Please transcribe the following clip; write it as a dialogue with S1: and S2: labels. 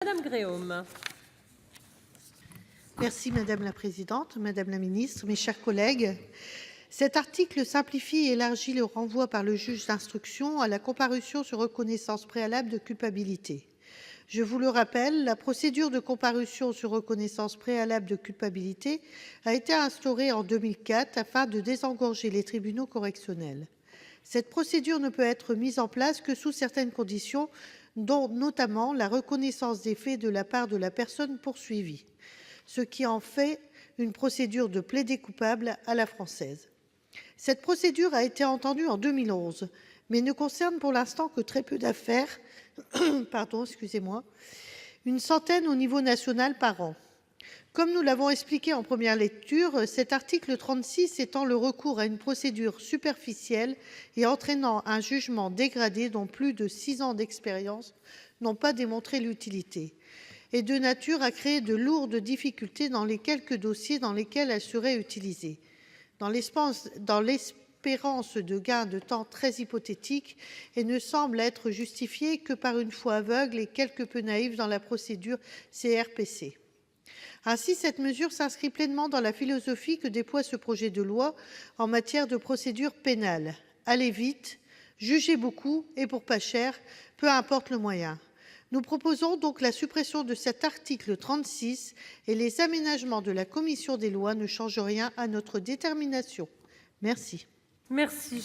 S1: Madame Gréaume.
S2: Merci madame la présidente, madame la ministre, mes chers collègues. Cet article simplifie et élargit le renvoi par le juge d'instruction à la comparution sur reconnaissance préalable de culpabilité. Je vous le rappelle, la procédure de comparution sur reconnaissance préalable de culpabilité a été instaurée en 2004 afin de désengorger les tribunaux correctionnels. Cette procédure ne peut être mise en place que sous certaines conditions, dont notamment la reconnaissance des faits de la part de la personne poursuivie, ce qui en fait une procédure de plaidé coupable à la française. Cette procédure a été entendue en 2011, mais ne concerne pour l'instant que très peu d'affaires, une centaine au niveau national par an. Comme nous l'avons expliqué en première lecture, cet article 36 étend le recours à une procédure superficielle et entraînant un jugement dégradé dont plus de 6 ans d'expérience n'ont pas démontré l'utilité, est de nature à créer de lourdes difficultés dans les quelques dossiers dans lesquels elle serait utilisée. Dans l'espérance de gains de temps très hypothétiques, et ne semble être justifiée que par une foi aveugle et quelque peu naïve dans la procédure CRPC. Ainsi, cette mesure s'inscrit pleinement dans la philosophie que déploie ce projet de loi en matière de procédure pénale. Aller vite, juger beaucoup et pour pas cher, peu importe le moyen. Nous proposons donc la suppression de cet article 36 et les aménagements de la commission des lois ne changent rien à notre détermination. Merci.
S1: Merci.